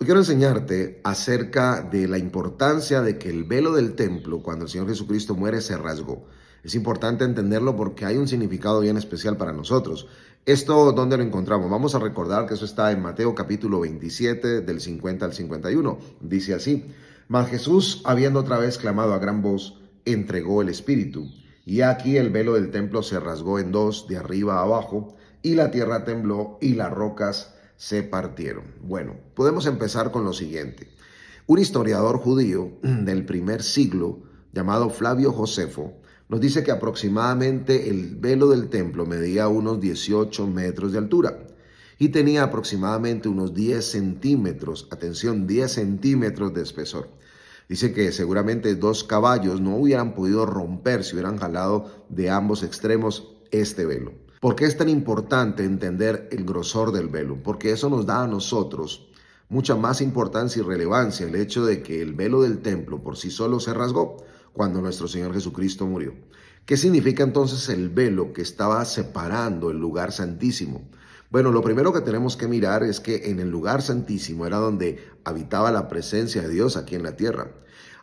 Hoy quiero enseñarte acerca de la importancia de que el velo del templo, cuando el Señor Jesucristo muere, se rasgó. Es importante entenderlo porque hay un significado bien especial para nosotros. ¿Esto dónde lo encontramos? Vamos a recordar que eso está en Mateo capítulo 27, del 50 al 51. Dice así: Mas Jesús, habiendo otra vez clamado a gran voz, entregó el Espíritu. Y aquí el velo del templo se rasgó en dos, de arriba a abajo, y la tierra tembló y las rocas se partieron. Bueno, podemos empezar con lo siguiente. Un historiador judío del primer siglo, llamado Flavio Josefo, nos dice que aproximadamente el velo del templo medía unos 18 metros de altura y tenía aproximadamente unos 10 centímetros, atención, 10 centímetros de espesor. Dice que seguramente dos caballos no hubieran podido romper si hubieran jalado de ambos extremos este velo. ¿Por qué es tan importante entender el grosor del velo? Porque eso nos da a nosotros mucha más importancia y relevancia el hecho de que el velo del templo por sí solo se rasgó cuando nuestro Señor Jesucristo murió. ¿Qué significa entonces el velo que estaba separando el lugar santísimo? Bueno, lo primero que tenemos que mirar es que en el lugar santísimo era donde habitaba la presencia de Dios aquí en la tierra.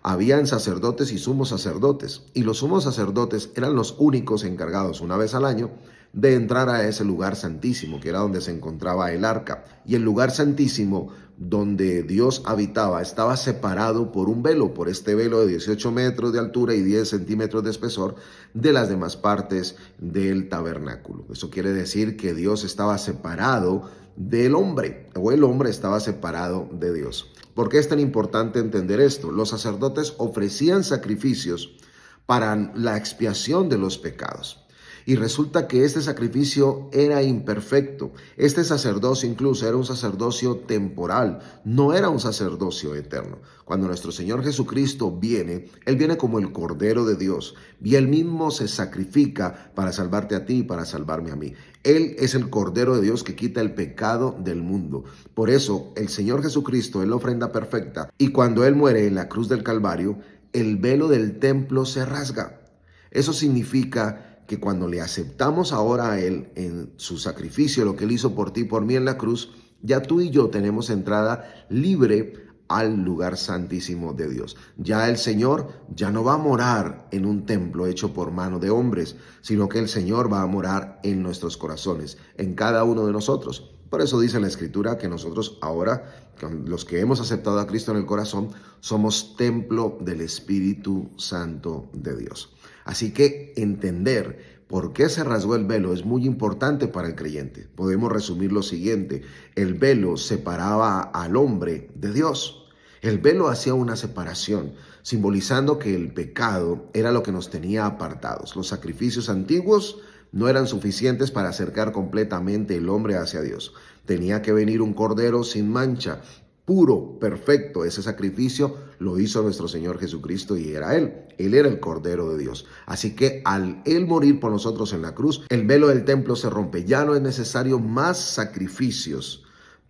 Habían sacerdotes y sumos sacerdotes, y los sumos sacerdotes eran los únicos encargados una vez al año de entrar a ese lugar santísimo, que era donde se encontraba el arca. Y el lugar santísimo donde Dios habitaba estaba separado por un velo, por este velo de 18 metros de altura y 10 centímetros de espesor de las demás partes del tabernáculo. Eso quiere decir que Dios estaba separado del hombre, o el hombre estaba separado de Dios. ¿Por qué es tan importante entender esto? Los sacerdotes ofrecían sacrificios para la expiación de los pecados. Y resulta que este sacrificio era imperfecto. Este sacerdocio incluso era un sacerdocio temporal, no era un sacerdocio eterno. Cuando nuestro Señor Jesucristo viene, Él viene como el Cordero de Dios y Él mismo se sacrifica para salvarte a ti y para salvarme a mí. Él es el Cordero de Dios que quita el pecado del mundo. Por eso el Señor Jesucristo es la ofrenda perfecta, y cuando Él muere en la cruz del Calvario, el velo del templo se rasga. Eso significa que cuando le aceptamos ahora a Él en su sacrificio, lo que Él hizo por ti y por mí en la cruz, ya tú y yo tenemos entrada libre al lugar santísimo de Dios. Ya el Señor ya no va a morar en un templo hecho por mano de hombres, sino que el Señor va a morar en nuestros corazones, en cada uno de nosotros. Por eso dice la Escritura que nosotros ahora, los que hemos aceptado a Cristo en el corazón, somos templo del Espíritu Santo de Dios. Así que entender por qué se rasgó el velo es muy importante para el creyente. Podemos resumir lo siguiente: el velo separaba al hombre de Dios. El velo hacía una separación, simbolizando que el pecado era lo que nos tenía apartados. Los sacrificios antiguos no eran suficientes para acercar completamente el hombre hacia Dios. Tenía que venir un cordero sin mancha, puro, perfecto. Ese sacrificio lo hizo nuestro Señor Jesucristo y era Él. Él era el Cordero de Dios. Así que al Él morir por nosotros en la cruz, el velo del templo se rompe. Ya no es necesario más sacrificios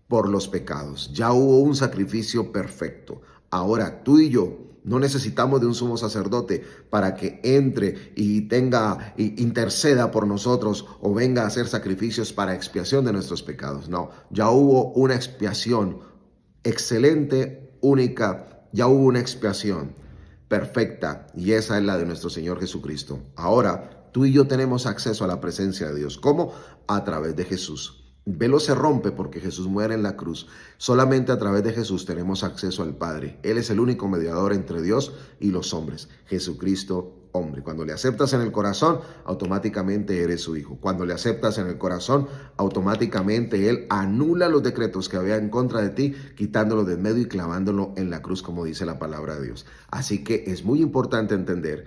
por los pecados. Ya hubo un sacrificio perfecto. Ahora tú y yo no necesitamos de un sumo sacerdote para que entre y interceda por nosotros o venga a hacer sacrificios para expiación de nuestros pecados. No, ya hubo una expiación excelente, única, ya hubo una expiación perfecta, y esa es la de nuestro Señor Jesucristo. Ahora tú y yo tenemos acceso a la presencia de Dios. ¿Cómo? A través de Jesús. El velo se rompe porque Jesús muere en la cruz. Solamente a través de Jesús tenemos acceso al Padre. Él es el único mediador entre Dios y los hombres. Jesucristo, hombre. Cuando le aceptas en el corazón, automáticamente eres su hijo. Cuando le aceptas en el corazón, automáticamente Él anula los decretos que había en contra de ti, quitándolo de en medio y clavándolo en la cruz, como dice la palabra de Dios. Así que es muy importante entender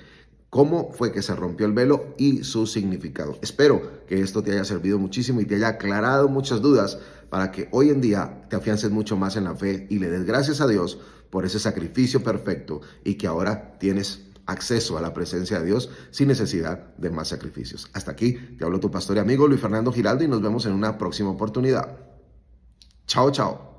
cómo fue que se rompió el velo y su significado. Espero que esto te haya servido muchísimo y te haya aclarado muchas dudas para que hoy en día te afiances mucho más en la fe y le des gracias a Dios por ese sacrificio perfecto, y que ahora tienes acceso a la presencia de Dios sin necesidad de más sacrificios. Hasta aquí te hablo tu pastor y amigo Luis Fernando Giraldo, y nos vemos en una próxima oportunidad. Chao, chao.